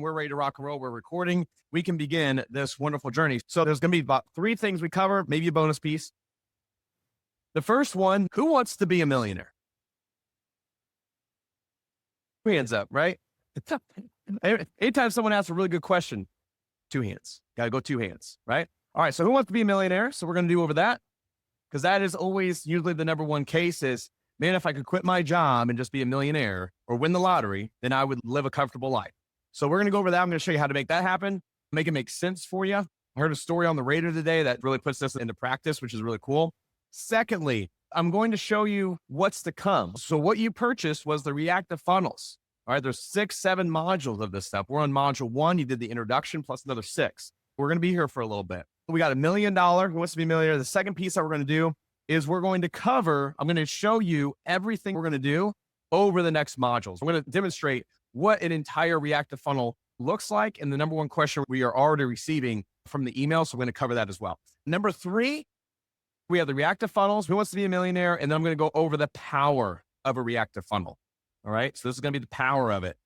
We're ready to rock and roll. We're recording. We can begin this wonderful journey. So there's going to be about 3 things we cover, maybe a bonus piece. The first one, who wants to be a millionaire? Hands up, right? Anytime someone asks a really good question, 2 hands. Got to go 2 hands, right? All right, so who wants to be a millionaire? So we're going to do over that, because that is always usually the number one case is, man, if I could quit my job and just be a millionaire or win the lottery, then I would live a comfortable life. So we're going to go over that. I'm going to show you how to make that happen, make it make sense for you. I heard a story on the radio today that really puts this into practice, which is really cool. Secondly, I'm going to show you what's to come. So what you purchased was the Reactive Funnels. All right, there's 6, 7 modules of this stuff. We're on module 1. You did the introduction plus another 6. We're going to be here for a little bit. We got $1 million. Who wants to be a millionaire? The second piece that we're going to do is we're going to cover, I'm going to show you everything we're going to do over the next modules. We're going to demonstrate what an entire reactive funnel looks like. And the number one question we are already receiving from the email. So we're going to cover that as well. Number 3, we have the reactive funnels. Who wants to be a millionaire? And then I'm going to go over the power of a reactive funnel. All right. So this is going to be the power of it.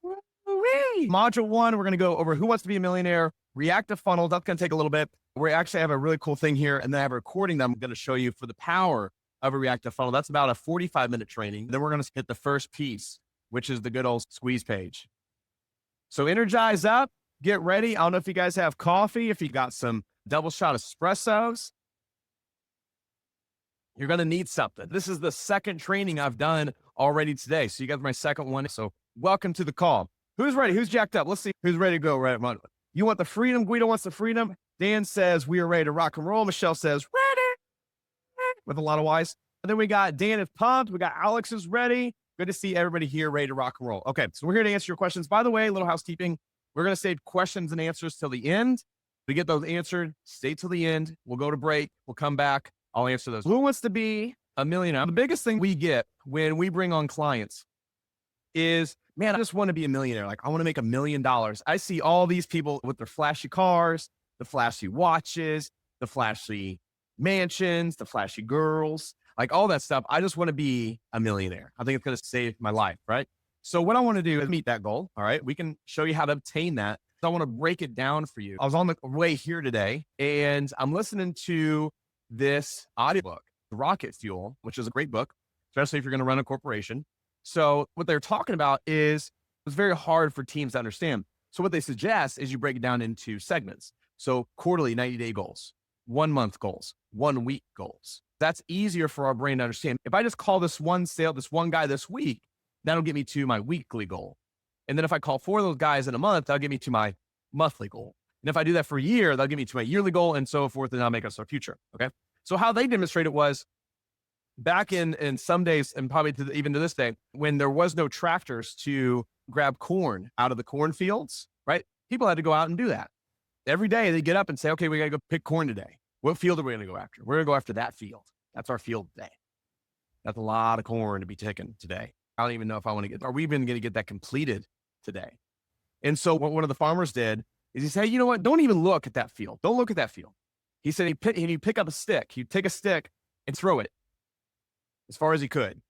Woo-wee. Module 1, we're going to go over who wants to be a millionaire, reactive funnel. That's going to take a little bit. We actually have a really cool thing here. And then I have a recording that I'm going to show you for the power of a reactive funnel. That's about a 45-minute training. Then we're going to hit the first piece, which is the good old squeeze page. So energize up, get ready. I don't know if you guys have coffee, if you got some double shot espressos. You're going to need something. This is the second training I've done already today. So you got my second one. So welcome to the call. Who's ready? Who's jacked up? Let's see who's ready to go. Right. You want the freedom? Guido wants the freedom. Dan says we are ready to rock and roll. Michelle says ready with a lot of Y's. And then we got Dan is pumped. We got Alex is ready. Good to see everybody here ready to rock and roll. Okay, so we're here to answer your questions. By the way, little housekeeping. We're going to save questions and answers till the end. To get those answered, stay till the end. We'll go to break. We'll come back. I'll answer those. Who wants to be a millionaire? The biggest thing we get when we bring on clients is, man, I just want to be a millionaire. Like, I want to make $1 million. I see all these people with their flashy cars, the flashy watches, the flashy mansions, the flashy girls, like all that stuff. I just want to be a millionaire. I think it's going to save my life, right? So what I want to do is meet that goal. All right. We can show you how to obtain that. So I want to break it down for you. I was on the way here today and I'm listening to this audiobook, Rocket Fuel, which is a great book, especially if you're going to run a corporation. So what they're talking about is it's very hard for teams to understand. So what they suggest is you break it down into segments. So quarterly 90-day goals, 1 month goals, 1 week goals. That's easier for our brain to understand. If I just call this one sale, this one guy this week, that'll get me to my weekly goal. And then if I call 4 of those guys in a month, that'll get me to my monthly goal. And if I do that for a year, that'll get me to my yearly goal and so forth. And that'll make us our future. Okay. So how they demonstrate it was back in some days, and probably even to this day, when there was no tractors to grab corn out of the cornfields, right? People had to go out and do that. Every day they get up and say, okay, we got to go pick corn today. What field are we going to go after? We're going to go after that field. That's our field today. That's a lot of corn to be taken today. I don't even know if I want to are we even going to get that completed today? And so what one of the farmers did is he said, you know what? Don't even look at that field. Don't look at that field. He said, he'd pick up a stick. He'd take a stick and throw it as far as he could.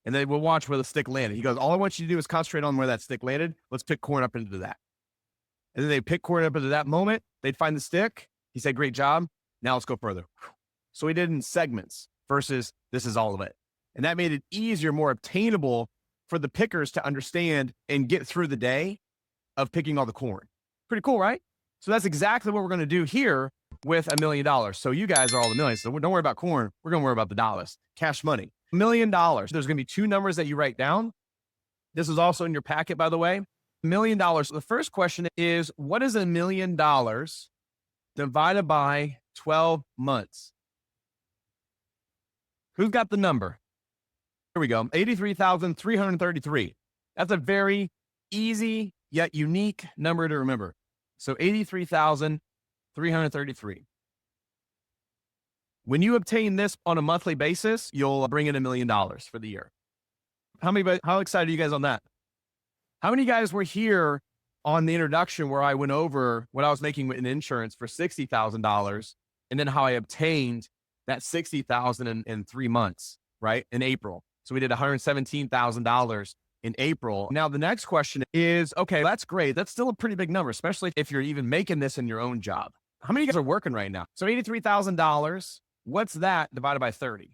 And then we'll watch where the stick landed. He goes, all I want you to do is concentrate on where that stick landed. Let's pick corn up into that. And then they pick corn up into that moment. They'd find the stick. He said, great job. Now let's go further. So he did in segments versus this is all of it. And that made it easier, more obtainable for the pickers to understand and get through the day of picking all the corn. Pretty cool, right? So that's exactly what we're going to do here with $1 million. So you guys are all the millions. So don't worry about corn. We're going to worry about the dollars, cash money. $1 million. There's going to be 2 numbers that you write down. This is also in your packet, by the way. $1 million. So the first question is, what is $1 million divided by 12 months? Who's got the number? Here we go. 83,333. That's a very easy yet unique number to remember. So 83,333. When you obtain this on a monthly basis, you'll bring in $1 million for the year. How excited are you guys on that? How many guys were here on the introduction where I went over what I was making in insurance for $60,000 and then how I obtained that $60,000 in 3 months, right? In April. So we did $117,000 in April. Now, the next question is, okay, that's great. That's still a pretty big number, especially if you're even making this in your own job. How many of you guys are working right now? So $83,000, what's that divided by 30?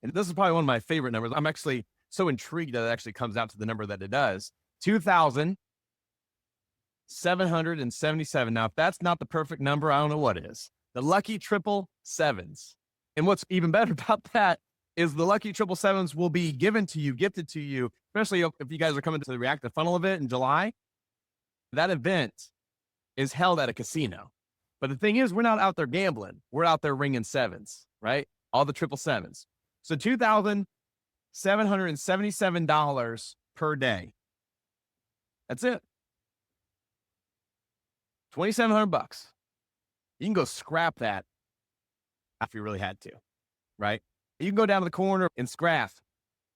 And this is probably one of my favorite numbers. I'm actually so intrigued that it actually comes out to the number that it does. 2,777. Now, if that's not the perfect number, I don't know what is. The lucky triple sevens. And what's even better about that is the lucky triple sevens will be given to you, gifted to you, especially if you guys are coming to the Reactive Funnel event in July. That event is held at a casino. But the thing is, we're not out there gambling. We're out there ringing sevens, right? All the triple sevens. So $2,777 per day. That's it. $2,700. You can go scrap that if you really had to, right? You can go down to the corner and scrap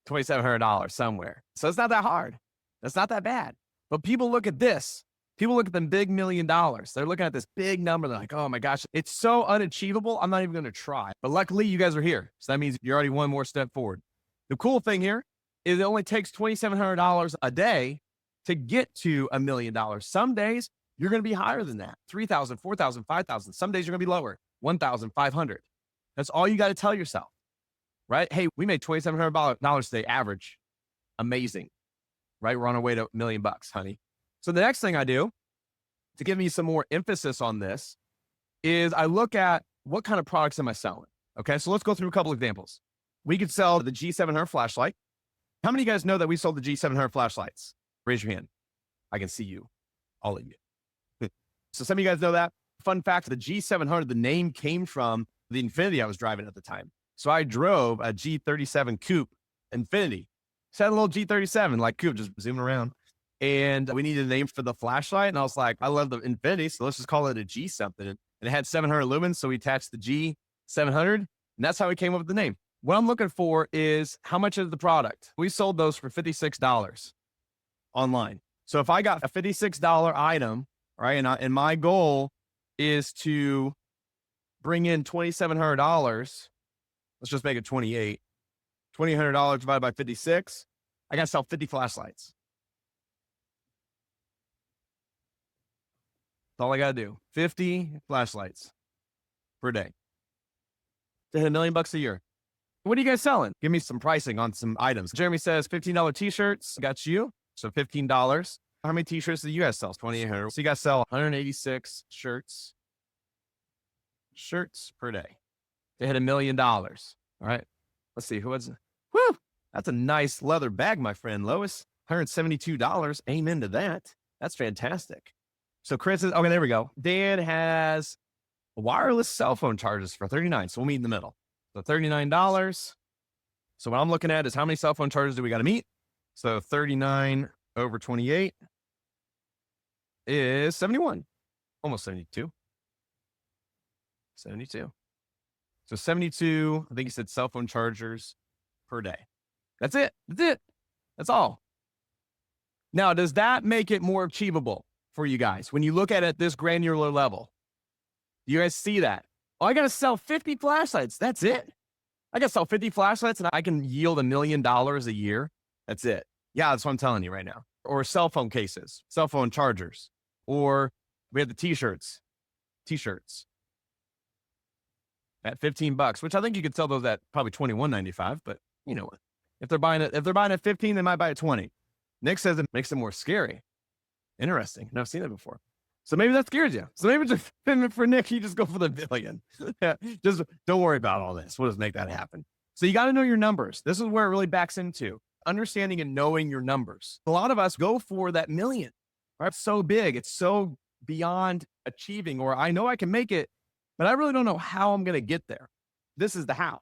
$2,700 somewhere. So it's not that hard. That's not that bad. But people look at this. People look at them big $1 million. They're looking at this big number. They're like, oh my gosh, it's so unachievable. I'm not even going to try. But luckily, you guys are here. So that means you're already one more step forward. The cool thing here is it only takes $2,700 a day to get to $1 million. Some days you're going to be higher than that. 3,000, 4,000, 5,000. Some days you're going to be lower. 1,500. That's all you got to tell yourself, right? Hey, we made $2,700 today average. Amazing, right? We're on our way to $1 million, honey. So the next thing I do to give me some more emphasis on this is I look at what kind of products am I selling? Okay, so let's go through a couple examples. We could sell the G700 flashlight. How many of you guys know that we sold the G700 flashlights? Raise your hand. I can see you, all of you. So some of you guys know that. Fun fact, the G700, the name came from the Infiniti I was driving at the time. So I drove a G37 coupe Infiniti. So I had a little G37 like coupe, just zooming around. And we needed a name for the flashlight. And I was like, I love the Infiniti, so let's just call it a G something. And it had 700 lumens, so we attached the G700. And that's how we came up with the name. What I'm looking for is how much is the product? We sold those for $56 online. So if I got a $56 item, right, and my goal is to bring in $2,700, let's just make it 28. $2,800 divided by 56, I got to sell 50 flashlights. That's all I got to do. 50 flashlights per day to hit $1 million a year. What are you guys selling? Give me some pricing on some items. Jeremy says $15 t-shirts. Got you. So $15. How many t-shirts do you guys sell? 2,800. So you guys sell 186 shirts per day to hit $1 million. All right. Let's see who was. Whew. That's a nice leather bag, my friend Lois. $172. Amen to that. That's fantastic. So Chris is, okay, there we go. Dan has wireless cell phone chargers for $39. So we'll meet in the middle. So $39. So what I'm looking at is how many cell phone chargers do we got to meet? So 39 over 28 is 71, almost 72. 72. So 72, I think he said cell phone chargers per day. That's it. That's it. That's all. Now, does that make it more achievable for you guys when you look at it at this granular level? Do you guys see that? Oh, I got to sell 50 flashlights. That's it. I got to sell 50 flashlights and I can yield $1 million a year. That's it. Yeah, that's what I'm telling you right now. Or cell phone cases, cell phone chargers, or we have the t-shirts at $15, which I think you could sell those at probably $21.95. But you know what? If they're buying at 15, they might buy at 20. Nick says it makes it more scary. Interesting. I've seen that before. So maybe that scares you. So maybe just for Nick, you just go for the $1 billion. Just don't worry about all this. We'll just make that happen. So you got to know your numbers. This is where it really backs into understanding and knowing your numbers. A lot of us go for that $1 million, right? It's so big. It's so beyond achieving, or I know I can make it, but I really don't know how I'm going to get there. This is the how.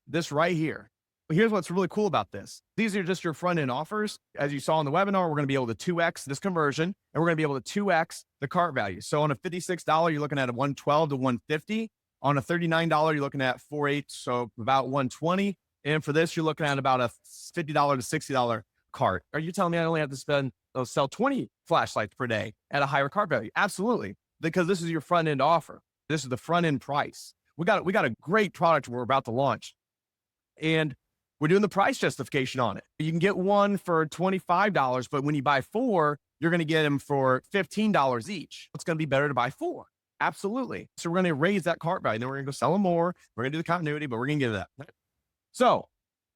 This right here. But here's what's really cool about this. These are just your front end offers. As you saw in the webinar, we're going to be able to 2x this conversion, and we're going to be able to 2x the cart value. So on a $56, you're looking at a $112 to $150. On a $39, you're looking at $48, so about $120. And for this, you're looking at about a $50 to $60 cart. Are you telling me I only have to sell 20 flashlights per day at a higher cart value? Absolutely, because this is your front end offer. This is the front end price. We got a great product we're about to launch, and We're doing the price justification on it. You can get one for $25, but when you buy four, you're going to get them for $15 each. It's going to be better to buy four. Absolutely. So we're going to raise that cart value. Then we're going to go sell them more. We're going to do the continuity, but we're going to get that. So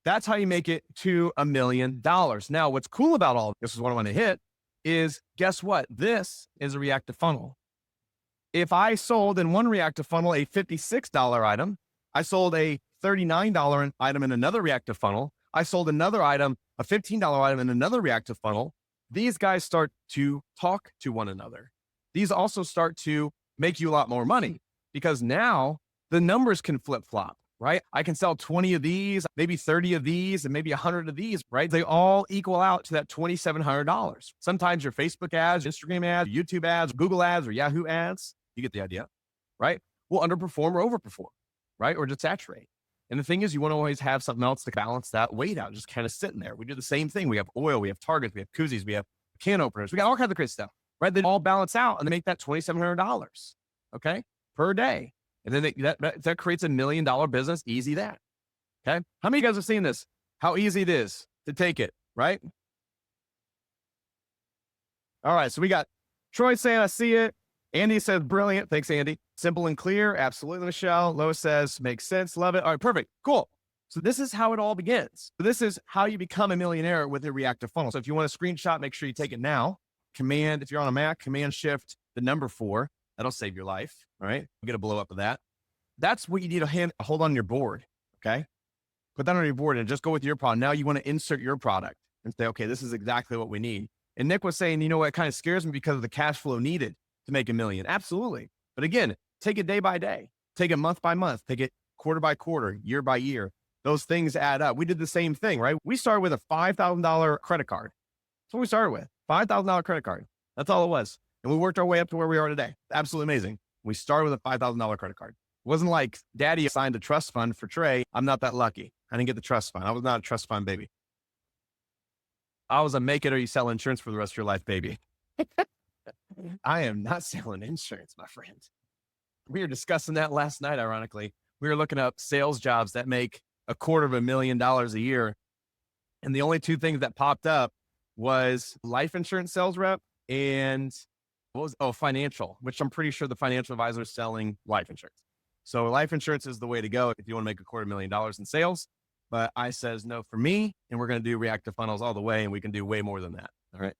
that's how you make it to $1 million. Now, what's cool about all this is what I want to hit is, guess what? This is a reactive funnel. If I sold in one reactive funnel a $56 item, I sold a $39 item in another reactive funnel, I sold another item, a $15 item in another reactive funnel, these guys start to talk to one another. These also start to make you a lot more money because now the numbers can flip-flop, right? I can sell 20 of these, maybe 30 of these, and maybe 100 of these, right? They all equal out to that $2,700. Sometimes your Facebook ads, Instagram ads, YouTube ads, Google ads, or Yahoo ads, you get the idea, right? Will underperform or overperform, right? Or just saturate. And the thing is, you want to always have something else to balance that weight out, just kind of sitting there. We do the same thing. We have oil, we have targets, we have koozies, we have can openers. We got all kinds of great stuff, right? They all balance out and they make that $2,700, okay, per day. And then that creates $1 million business. Easy that, okay? How many of you guys have seen this? How easy it is to take it, right? All right, so we got Troy saying, I see it. Andy says, brilliant. Thanks, Andy. Simple and clear. Absolutely, Michelle. Lois says, makes sense. Love it. All right, perfect. Cool. So this is how it all begins. So this is how you become a millionaire with a reactive funnel. So if you want a screenshot, make sure you take it now. Command, if you're on a Mac, Command Shift, the number 4. That'll save your life. All right. You'll get a blow up of that. That's what you need to hold on your board. Okay. Put that on your board and just go with your product. Now you want to insert your product and say, okay, this is exactly what we need. And Nick was saying, you know what, it kind of scares me because of the cash flow needed to make $1 million. Absolutely. But again, take it day by day, take it month by month, take it quarter by quarter, year by year. Those things add up. We did the same thing, right? We started with a $5,000 credit card. That's what we started with. $5,000 credit card. That's all it was. And we worked our way up to where we are today. Absolutely amazing. We started with a $5,000 credit card. It wasn't like daddy assigned a trust fund for Trey. I'm not that lucky. I didn't get the trust fund. I was not a trust fund baby. I was a make it or you sell insurance for the rest of your life, baby. I am not selling insurance, my friend. We were discussing that last night, ironically. We were looking up sales jobs that make $250,000 a year. And the only two things that popped up was life insurance sales rep and financial, which I'm pretty sure the financial advisor is selling life insurance. So life insurance is the way to go if you want to make $250,000 in sales. But I says no for me, and we're going to do reactive funnels all the way, and we can do way more than that. All right.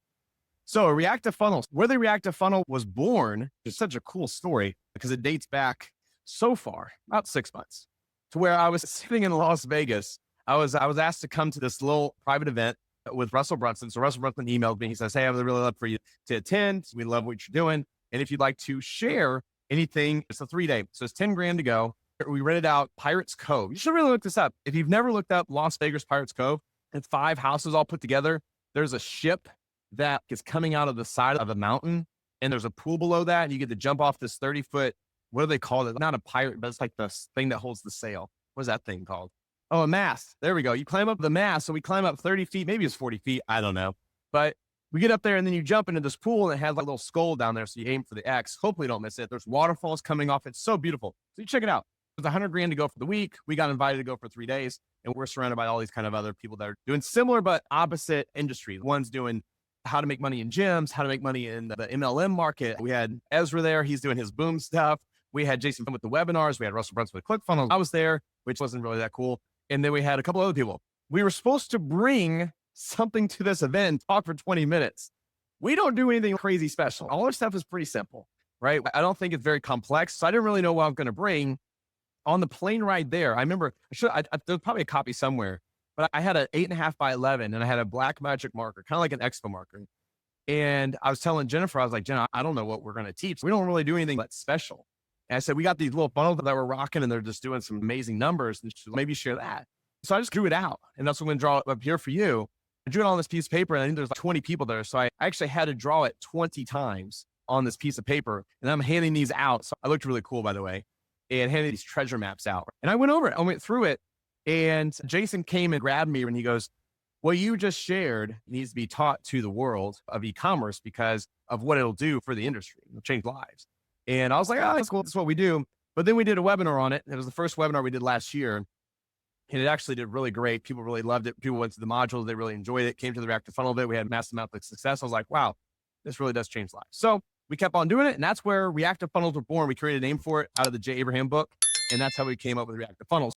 So reactive funnels, where the reactive funnel was born is such a cool story because it dates back so far, about 6 months, to where I was sitting in Las Vegas. I was asked to come to this little private event with Russell Brunson. So Russell Brunson emailed me. He says, hey, I would really love for you to attend. We love what you're doing. And if you'd like to share anything, it's a 3-day. So it's 10 grand to go. We rented out Pirates Cove. You should really look this up. If you've never looked up Las Vegas Pirates Cove, it's 5 houses all put together. There's a ship that is coming out of the side of the mountain, and there's a pool below that, and you get to jump off this 30-foot, what do they call it? Not a pirate, but it's like the thing that holds the sail. What is that thing called? Oh, a mast. There we go. You climb up the mast. So we climb up 30 feet, maybe it's 40 feet. I don't know. But we get up there and then you jump into this pool and it has like a little skull down there. So you aim for the X. Hopefully you don't miss it. There's waterfalls coming off. It's so beautiful. So you check it out. It's 100 grand to go for the week. We got invited to go for 3 days, and we're surrounded by all these kind of other people that are doing similar but opposite industries. One's doing how to make money in gyms, how to make money in the MLM market. We had Ezra there. He's doing his boom stuff. We had Jason with the webinars. We had Russell Brunson with ClickFunnels. I was there, which wasn't really that cool. And then we had a couple other people. We were supposed to bring something to this event and talk for 20 minutes. We don't do anything crazy special. All our stuff is pretty simple, right? I don't think it's very complex. So I didn't really know what I'm going to bring. On the plane ride there, I remember, there's probably a copy somewhere, but I had an 8.5 by 11 and I had a black magic marker, kind of like an expo marker. And I was telling Jennifer, I was like, Jenna, I don't know what we're going to teach. We don't really do anything that's special. And I said, we got these little funnels that we're rocking and they're just doing some amazing numbers. And maybe share that. So I just drew it out. And that's what I'm going to draw up here for you. I drew it on this piece of paper and I think there's like 20 people there. So I actually had to draw it 20 times on this piece of paper. And I'm handing these out. So I looked really cool, by the way, and handed these treasure maps out. And I went over it. I went through it. And Jason came and grabbed me and he goes, what you just shared needs to be taught to the world of e-commerce because of what it'll do for the industry. It'll change lives. And I was like, oh, that's cool. That's what we do. But then we did a webinar on it. It was the first webinar we did last year. And it actually did really great. People really loved it. People went to the modules. They really enjoyed it. Came to the Reactive Funnel bit. We had massive amount of success. I was like, wow, this really does change lives. So we kept on doing it. And that's where Reactive Funnels were born. We created a name for it out of the J. Abraham book. And that's how we came up with Reactive Funnels.